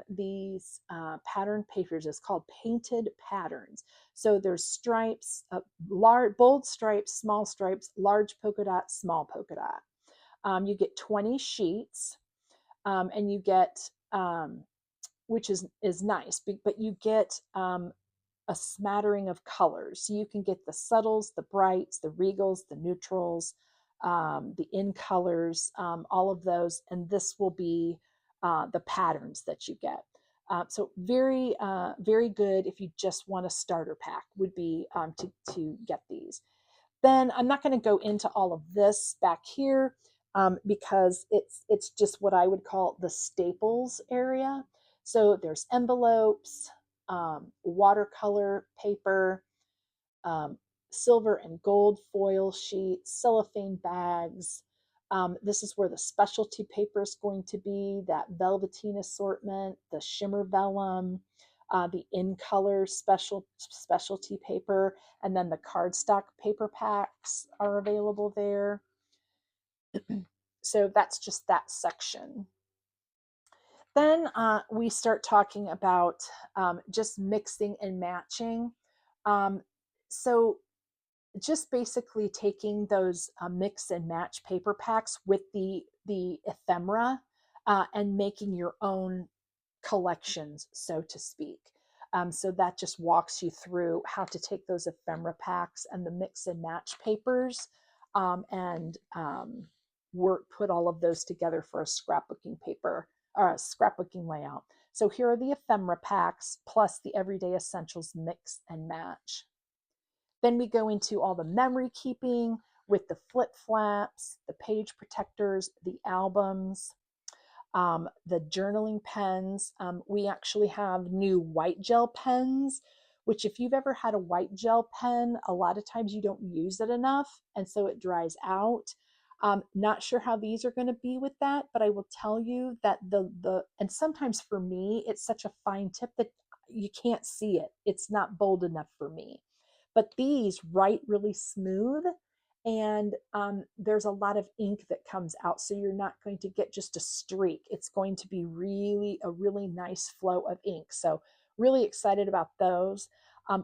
these pattern papers. It's called painted patterns. So there's stripes, large, bold stripes, small stripes, large polka dot, small polka dot. You get 20 sheets, and you get, which is nice, but you get a smattering of colors. So you can get the subtles, the brights, the regals, the neutrals, the in colors, all of those. And this will be the patterns that you get. So very, very good if you just want a starter pack would be to get these. Then I'm not going to go into all of this back here because it's just what I would call the staples area. So there's envelopes, watercolor paper, um, silver and gold foil sheets, cellophane bags. This is where the specialty paper is going to be, that velveteen assortment, the shimmer vellum, the in color specialty paper, and then the cardstock paper packs are available there. So that's just that section. Then we start talking about just mixing and matching. Um, so just basically taking those mix and match paper packs with the ephemera and making your own collections, so to speak. So that just walks you through how to take those ephemera packs and the mix and match papers and put all of those together for a scrapbooking paper or a scrapbooking layout. So here are the ephemera packs plus the everyday essentials mix and match. Then we go into all the memory keeping with the flip flaps, the page protectors, the albums, the journaling pens. We actually have new white gel pens, which if you've ever had a white gel pen, a lot of times you don't use it enough, and so it dries out. Not sure how these are going to be with that, but I will tell you that and sometimes for me, it's such a fine tip that you can't see it. It's not bold enough for me. But these write really smooth, and there's a lot of ink that comes out, so you're not going to get just a streak. It's going to be a really nice flow of ink. So really excited about those.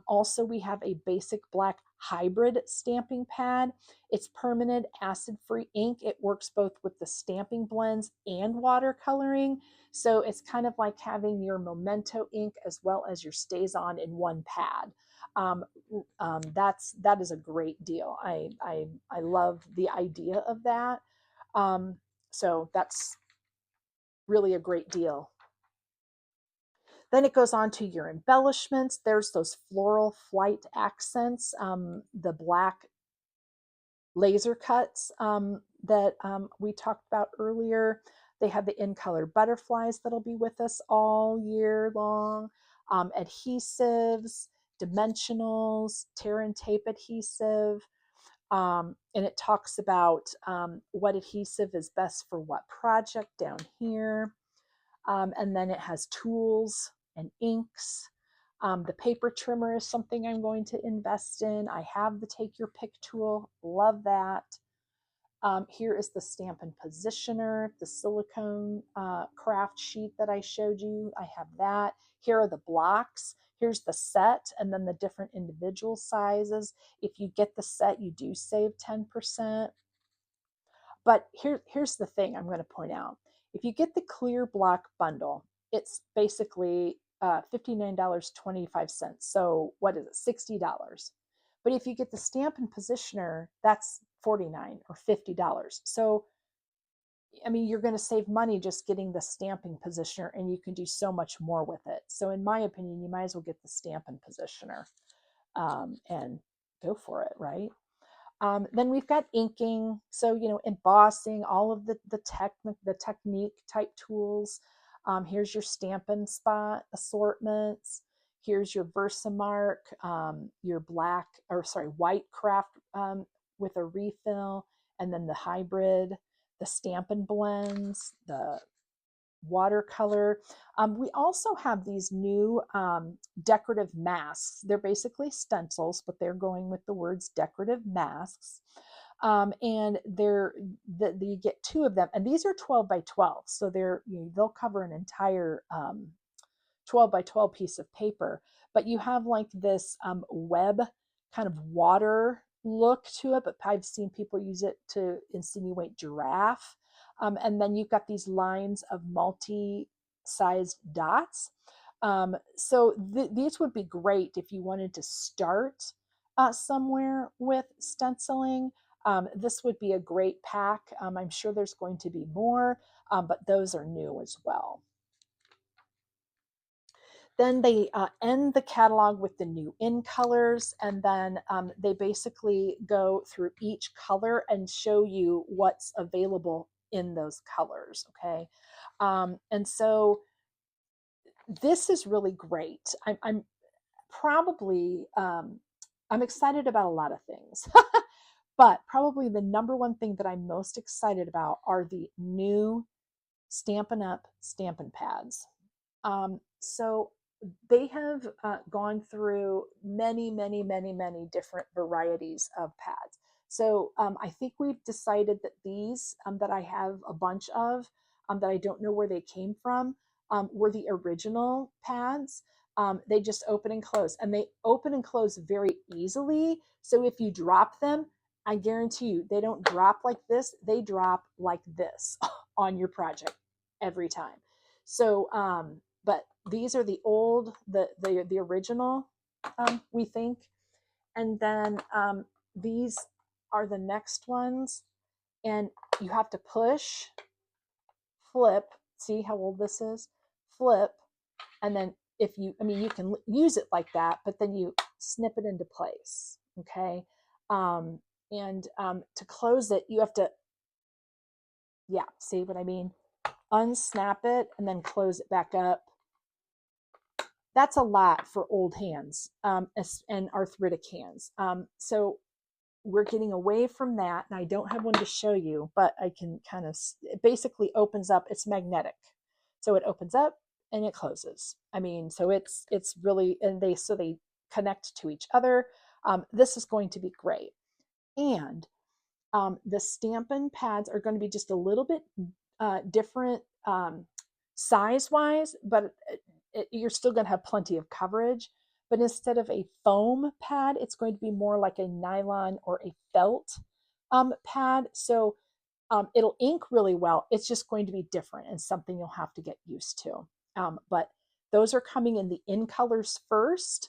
Also, we have a basic black hybrid stamping pad. It's permanent acid-free ink. It works both with the stamping blends and watercoloring. So it's kind of like having your Memento ink as well as your StazOn in one pad. Um, that is a great deal. I love the idea of that. So that's really a great deal. Then it goes on to your embellishments. There's those floral flight accents, the black laser cuts that we talked about earlier. They have the in color butterflies that'll be with us all year long, adhesives, dimensionals, tear and tape adhesive. And it talks about what adhesive is best for what project down here. And then it has tools and inks. The paper trimmer is something I'm going to invest in. I have the Take Your Pick tool, love that. Here is the Stampin' Positioner, the silicone craft sheet that I showed you. I have that. Here are the blocks. Here's the set and then the different individual sizes. If you get the set, you do save 10%. But here's the thing I'm going to point out. If you get the clear block bundle, it's basically $59.25. So what is it? $60. But if you get the Stampin' Positioner, that's $49 or $50. So I mean, you're going to save money just getting the stamping positioner, and you can do so much more with it. So in my opinion, you might as well get the Stampin' Positioner and go for it, right? Then we've got inking, so embossing, all of the technique type tools. Here's your Stampin' Spot assortments. Here's your Versamark, your white craft with a refill, and then the hybrid, the Stampin' Blends, the watercolor. We also have these new decorative masks. They're basically stencils, but they're going with the words decorative masks. And you get two of them, and these are 12 by 12, so they'll cover an entire 12 by 12 piece of paper, but you have like this web kind of water look to it, but I've seen people use it to insinuate giraffe. And then you've got these lines of multi-sized dots. So these would be great if you wanted to start somewhere with stenciling. This would be a great pack. I'm sure there's going to be more, but those are new as well. Then they end the catalog with the new in colors, and then they basically go through each color and show you what's available in those colors. Okay, and so this is really great. I'm probably I'm excited about a lot of things. But probably the number one thing that I'm most excited about are the new Stampin' Up! Stampin' Pads. So they have gone through many, many, many, many different varieties of pads. So I think we've decided that these that I have a bunch of that I don't know where they came from were the original pads. They just open and close, and they open and close very easily. So if you drop them, I guarantee you they don't drop like this. They drop like this on your project every time. So, but these are the old, the original, we think, and then these are the next ones, and you have to push, flip. See how old this is? Flip, and then if you, I mean, you can use it like that, but then you snip it into place. Okay, and to close it, you have to, yeah, see what I mean? Unsnap it and then close it back up. That's a lot for old hands and arthritic hands. So we're getting away from that, and I don't have one to show you, but I can kind of, it basically opens up. It's magnetic, so it opens up and it closes. I mean, so it's really, and they connect to each other. This is going to be great, and the Stampin' pads are going to be just a little bit different size wise, but you're still going to have plenty of coverage. But instead of a foam pad, it's going to be more like a nylon or a felt pad. So it'll ink really well. It's just going to be different and something you'll have to get used to. But those are coming in the in colors first.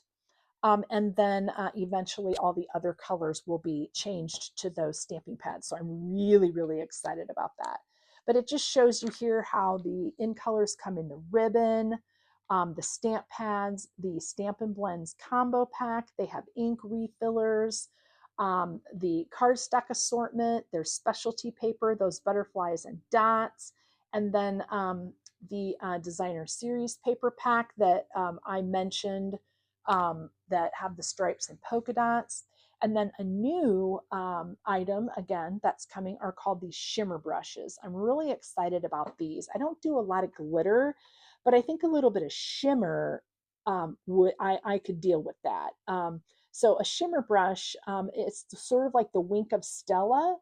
And then eventually all the other colors will be changed to those stamping pads. So I'm really, really excited about that. But it just shows you here how the in colors come in the ribbon, the stamp pads, the Stampin' Blends combo pack. They have ink refillers, the cardstock assortment, their specialty paper, those butterflies and dots, and then the designer series paper pack that I mentioned that have the stripes and polka dots. And then a new item, again, that's coming are called these shimmer brushes. I'm really excited about these. I don't do a lot of glitter, but I think a little bit of shimmer, I could deal with that. So a shimmer brush, it's sort of like the Wink of Stella,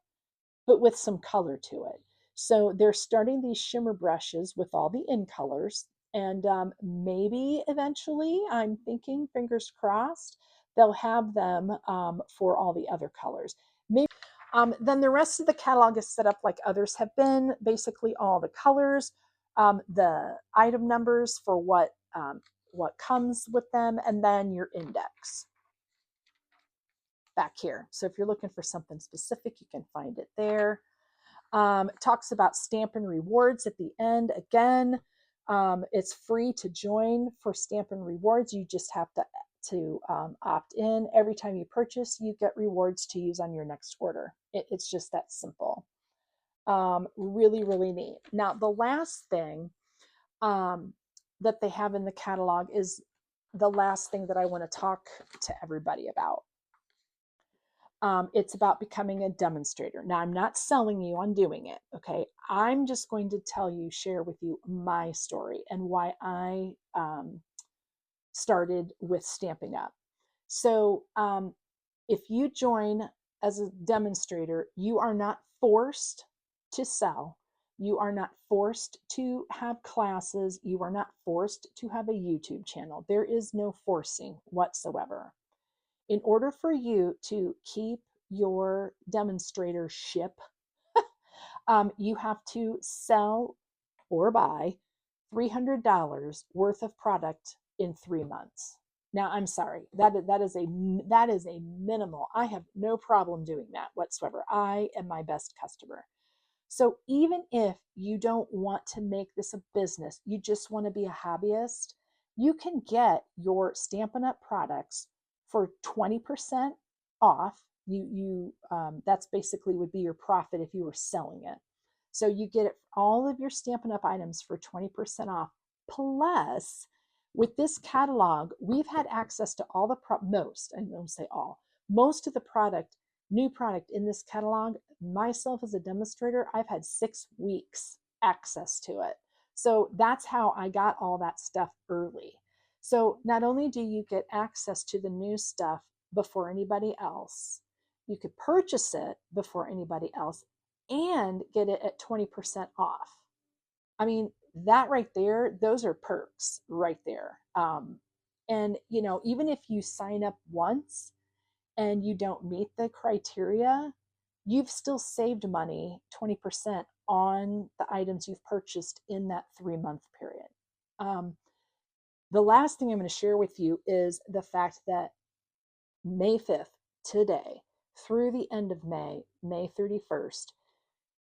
but with some color to it. So they're starting these shimmer brushes with all the in colors. And maybe eventually, I'm thinking, fingers crossed, they'll have them for all the other colors. Maybe. Then the rest of the catalog is set up like others have been, basically all the colors, the item numbers for what comes with them, and then your index back here. So if you're looking for something specific, you can find it there. It talks about Stampin' Rewards at the end. Again, it's free to join for Stampin' Rewards. You just have to opt in. Every time you purchase, you get rewards to use on your next order. It's just that simple. Really, really neat. Now, the last thing that they have in the catalog is the last thing that I want to talk to everybody about. It's about becoming a demonstrator. Now, I'm not selling you on doing it. Okay. I'm just going to share with you my story and why I started with Stamping Up. So, if you join as a demonstrator, you are not forced to sell. You are not forced to have classes. You are not forced to have a YouTube channel. There is no forcing whatsoever. In order for you to keep your demonstratorship, you have to sell or buy $300 worth of product in 3 months. Now, I'm sorry, that is a minimal. I have no problem doing that whatsoever. I am my best customer. So even if you don't want to make this a business, you just want to be a hobbyist, you can get your Stampin' Up! Products for 20% off. That's basically would be your profit if you were selling it. So you get it, all of your Stampin' Up! Items for 20% off. Plus, with this catalog, we've had access to all the most, I don't say all, most of the new product in this catalog. Myself as a demonstrator, I've had 6 weeks access to it. So that's how I got all that stuff early. So not only do you get access to the new stuff before anybody else, you could purchase it before anybody else and get it at 20% off. I mean, that right there, those are perks right there. And, even if you sign up once and you don't meet the criteria, you've still saved money, 20% on the items you've purchased in that 3 month period. The last thing I'm going to share with you is the fact that May 5th, today, through the end of May, May 31st,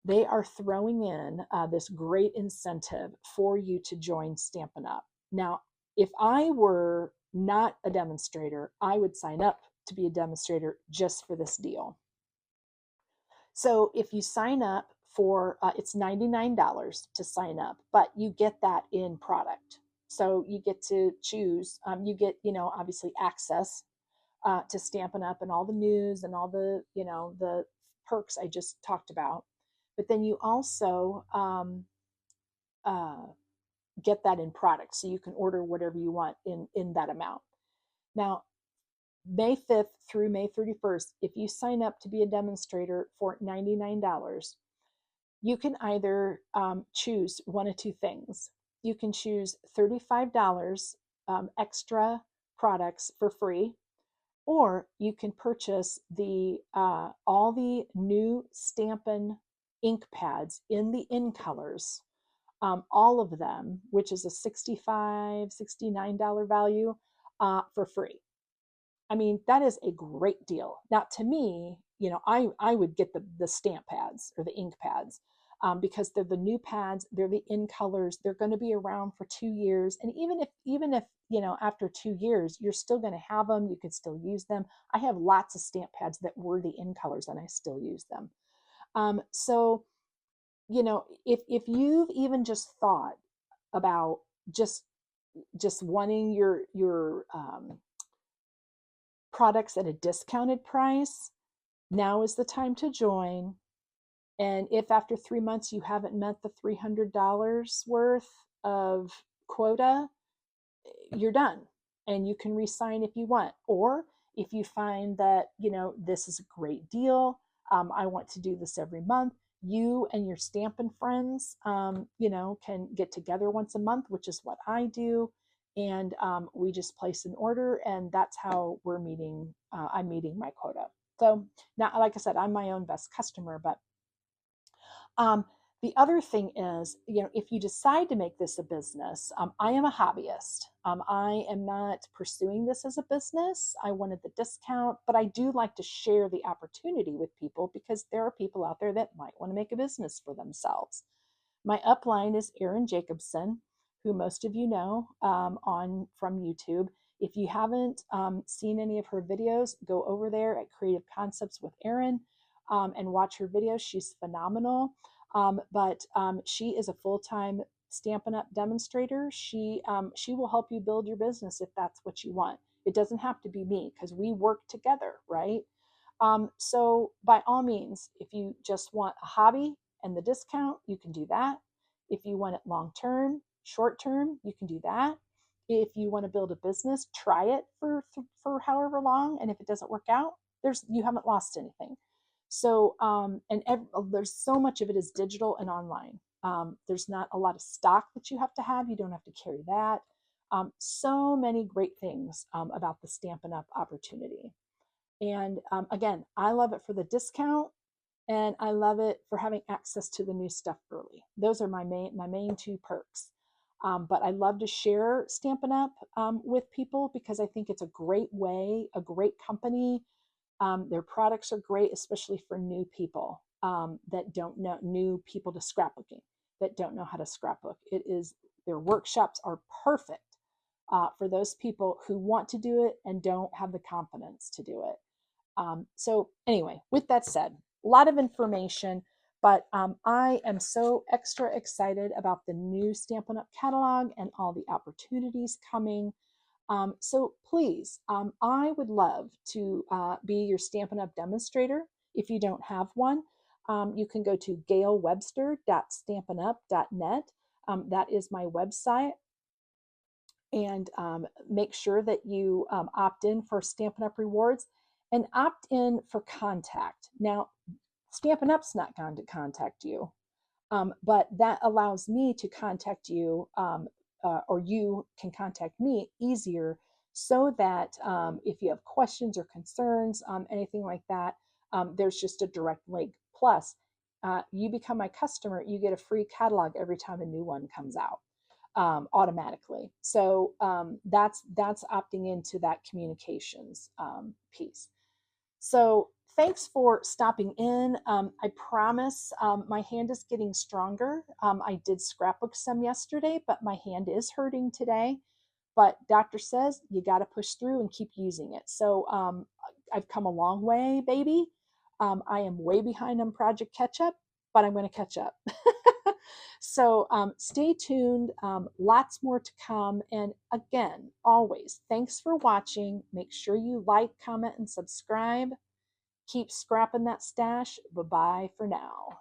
they are throwing in this great incentive for you to join Stampin' Up. Now, if I were not a demonstrator, I would sign up to be a demonstrator just for this deal. So if you sign up for, it's $99 to sign up, but you get that in product. So you get to choose, you get, obviously access to Stampin' Up! And all the news and all the, the perks I just talked about. But then you also uh, get that in product. So you can order whatever you want in that amount. Now, May 5th through May 31st, if you sign up to be a demonstrator for $99, you can either choose one of two things. You can choose $35 extra products for free, or you can purchase all the new Stampin' ink pads in the in colors, all of them, which is a $65, $69 value for free. I mean, that is a great deal. Now, to me, I would get the stamp pads or the ink pads because they're the new pads, they're the in colors, they're going to be around for 2 years. And even if after 2 years, you're still going to have them, you can still use them. I have lots of stamp pads that were the in colors and I still use them. So, if you've even just thought about just wanting your products at a discounted price, now is the time to join. And if after 3 months you haven't met the $300 worth of quota, you're done and you can resign if you want. Or if you find that, this is a great deal, I want to do this every month, you and your Stampin' friends, can get together once a month, which is what I do. And we just place an order, and that's how we're meeting. I'm meeting my quota. So now, like I said, I'm my own best customer, but um, the other thing is, if you decide to make this a business, I am a hobbyist. I am not pursuing this as a business. I wanted the discount, but I do like to share the opportunity with people because there are people out there that might want to make a business for themselves. My upline is Erin Jacobson, who most of you know from YouTube. If you haven't seen any of her videos, go over there at Creative Concepts with Erin and watch her videos. She's phenomenal. But she is a full-time Stampin' Up! Demonstrator. She will help you build your business if that's what you want. It doesn't have to be me because we work together, right? So by all means, if you just want a hobby and the discount, you can do that. If you want it long term, short term, you can do that. If you want to build a business, try it for however long, and if it doesn't work out, you haven't lost anything. So there's so much of it is digital and online. There's not a lot of stock that you have to have. You don't have to carry that. So many great things about the Stampin' Up opportunity. And again, I love it for the discount, and I love it for having access to the new stuff early. Those are my main two perks. But I love to share Stampin' Up with people because I think it's a great way, a great company. Their products are great, especially for new people that don't know, new people to scrapbooking that don't know how to scrapbook. Their workshops are perfect for those people who want to do it and don't have the confidence to do it. So anyway, with that said, a lot of information, but I am so extra excited about the new Stampin' Up! Catalog and all the opportunities coming. So please, I would love to be your Stampin' Up! Demonstrator. If you don't have one, you can go to gailwebster.stampinup.net. That is my website. And make sure that you opt in for Stampin' Up! Rewards and opt in for contact. Now, Stampin' Up's not going to contact you, but that allows me to contact you, or you can contact me easier, so that if you have questions or concerns, anything like that, there's just a direct link. Plus, you become my customer, you get a free catalog every time a new one comes out automatically. So that's opting into that communications piece. So thanks for stopping in. I promise my hand is getting stronger. I did scrapbook some yesterday, but my hand is hurting today. But doctor says you got to push through and keep using it. So I've come a long way, baby. I am way behind on Project Catch Up, but I'm going to catch up. So stay tuned. Lots more to come. And again, always, thanks for watching. Make sure you like, comment, and subscribe. Keep scrapping that stash. Bye bye for now.